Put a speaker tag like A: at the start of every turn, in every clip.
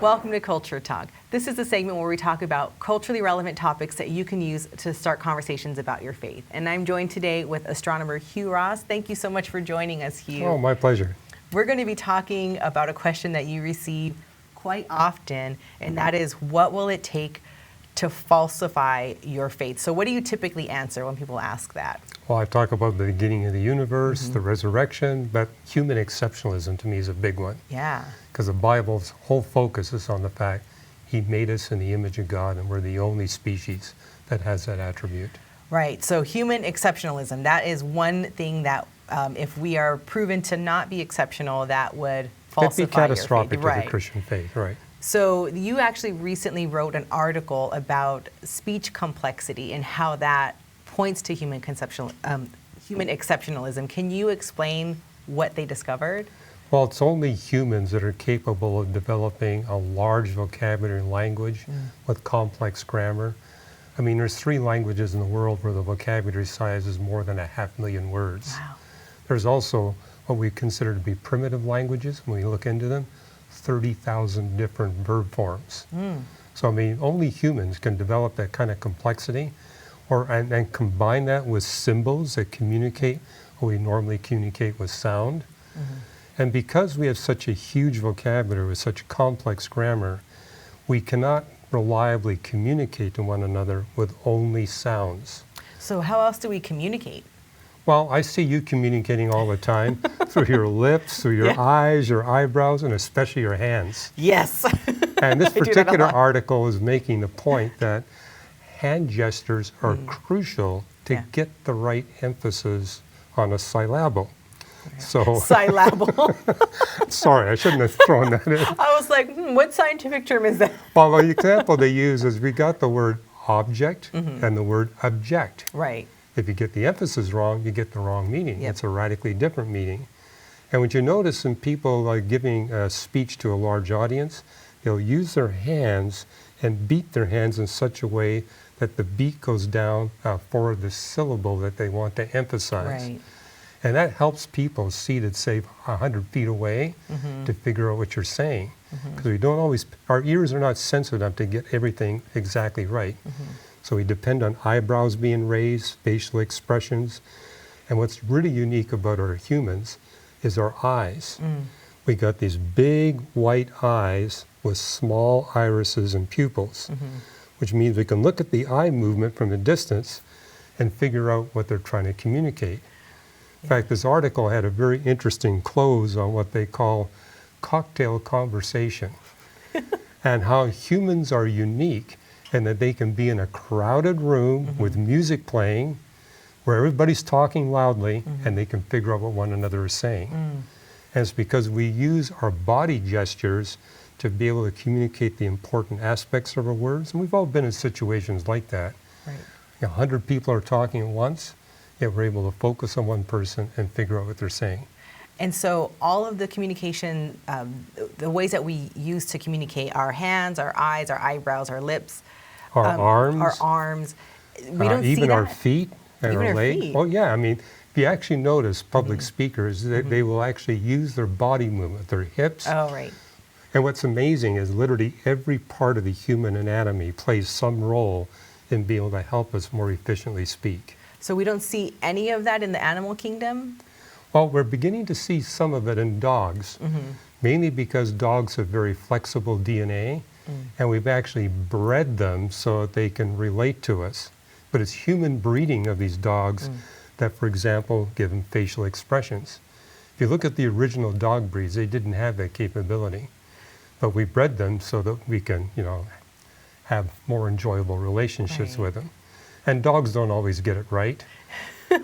A: Welcome to Culture Talk. This is a segment where we talk about culturally relevant topics that you can use to start conversations about your faith. And I'm joined today with astronomer Hugh Ross. Thank you so much for joining us, Hugh.
B: Oh, my pleasure.
A: We're going to be talking about a question that you receive quite often, and that is, what will it take to falsify your faith? So what do you typically answer when people ask that?
B: Well, I talk about the beginning of the universe, the resurrection, but human exceptionalism to me is a big one.
A: Yeah.
B: Because the Bible's whole focus is on the fact He made us in the image of God, and we're the only species that has that attribute.
A: Right. So human exceptionalism, that is one thing that if we are proven to not be exceptional, that would falsify
B: It'd be catastrophic
A: your faith.
B: to the Christian faith, right?
A: So you actually recently wrote an article about speech complexity and how that points to human exceptionalism. Can you explain what they discovered?
B: Well, it's only humans that are capable of developing a large vocabulary language with complex grammar. I mean, there's 3 languages in the world where the vocabulary size is more than 500,000 words.
A: Wow.
B: There's also what we consider to be primitive languages. When we look into them, 30,000 different verb forms. So, I mean, only humans can develop that kind of complexity and combine that with symbols that communicate what we normally communicate with sound. And because we have such a huge vocabulary with such complex grammar, we cannot reliably communicate to one another with only sounds.
A: So how else do we communicate?
B: Well, I see you communicating all the time through your lips, through your eyes, your eyebrows, and especially your hands.
A: Yes.
B: And this particular article is making the point that hand gestures are crucial to get the right emphasis on a syllable. So
A: Syllable.
B: Sorry, I shouldn't have thrown that in.
A: I was like, what scientific term is that?
B: Well, the example they use is we got the word object and the word object.
A: Right.
B: If you get the emphasis wrong, you get the wrong meaning. It's a radically different meaning. And what you notice in people like giving a speech to a large audience, they'll use their hands and beat their hands in such a way that the beat goes down for the syllable that they want to emphasize.
A: Right.
B: And that helps people seated, say, 100 feet away to figure out what you're saying. Because we don't always, our ears are not sensitive enough to get everything exactly right. So we depend on eyebrows being raised, facial expressions. And what's really unique about our humans is our eyes. We got these big white eyes with small irises and pupils, which means we can look at the eye movement from a distance and figure out what they're trying to communicate. In fact, this article had a very interesting close on what they call cocktail conversation and how humans are unique and that they can be in a crowded room with music playing where everybody's talking loudly and they can figure out what one another is saying. And it's because we use our body gestures to be able to communicate the important aspects of our words. And we've all been in situations like that.
A: Right.
B: 100 people are talking at once, yet we're able to focus on one person and figure out what they're saying.
A: And so all of the communication, the ways that we use to communicate, our hands, our eyes, our eyebrows, our lips,
B: Our
A: arms, we don't see
B: even
A: that.
B: our feet and
A: Even
B: our
A: our
B: legs.
A: feet.
B: Oh yeah, I mean, if you actually notice public speakers, they will actually use their body movement, their hips.
A: Oh, right.
B: And what's amazing is literally every part of the human anatomy plays some role in being able to help us more efficiently speak.
A: So we don't see any of that in the animal kingdom?
B: Well, we're beginning to see some of it in dogs, mainly because dogs have very flexible DNA, and we've actually bred them so that they can relate to us. But it's human breeding of these dogs that, for example, give them facial expressions. If you look at the original dog breeds, they didn't have that capability. But we bred them so that we can, have more enjoyable relationships with them. And dogs don't always get it right.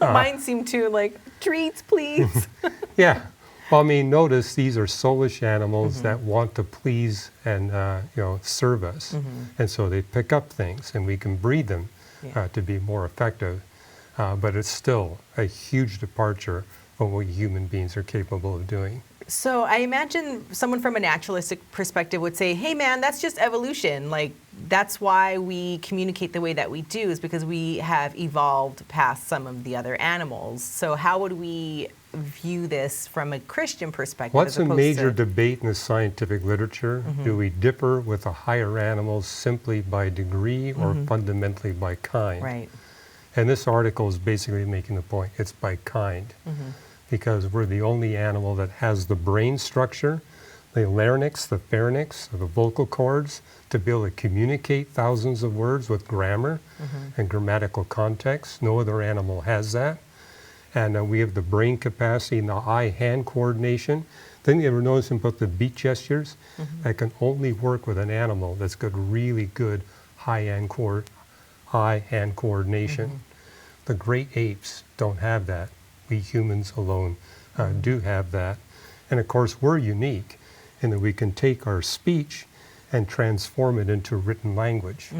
A: Mine seem to like, treats, please.
B: Yeah. Well, I mean, notice these are soulish animals that want to please and, serve us. And so they pick up things, and we can breed them to be more effective. But it's still a huge departure from what human beings are capable of doing.
A: So I imagine someone from a naturalistic perspective would say, hey man, that's just evolution. Like, that's why we communicate the way that we do, is because we have evolved past some of the other animals. So how would we view this from a Christian perspective?
B: What's
A: as
B: a
A: opposed
B: major
A: to,
B: debate in the scientific literature? Do we differ with the higher animals simply by degree or fundamentally by kind?
A: right?
B: And this article is basically making the point, it's by kind. Because we're the only animal that has the brain structure, the larynx, the pharynx, the vocal cords, to be able to communicate thousands of words with grammar and grammatical context. No other animal has that. And we have the brain capacity and the eye-hand coordination. Then you ever notice about the beat gestures? That can only work with an animal that's got really good eye-hand coordination. The great apes don't have that. We humans alone do have that. And of course, we're unique in that we can take our speech and transform it into written language.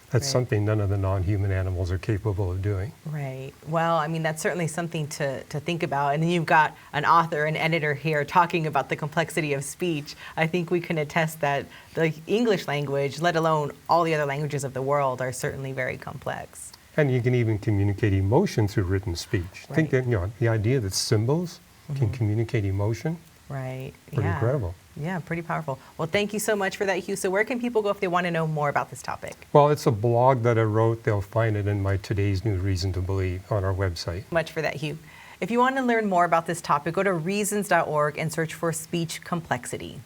B: That's
A: Right.
B: something none of the non-human animals are capable of doing.
A: Right. Well, I mean, that's certainly something to think about. And then you've got an author and editor here talking about the complexity of speech. I think we can attest that the English language, let alone all the other languages of the world, are certainly very complex.
B: And you can even communicate emotion through written speech.
A: Right.
B: Think that, the idea that symbols can communicate emotion,
A: Right.
B: pretty incredible.
A: Yeah, pretty powerful. Well, thank you so much for that, Hugh. So where can people go if they want to know more about this topic?
B: Well, it's a blog that I wrote. They'll find it in my Today's New Reason to Believe on our website.
A: Much for that, Hugh. If you want to learn more about this topic, go to reasons.org and search for speech complexity.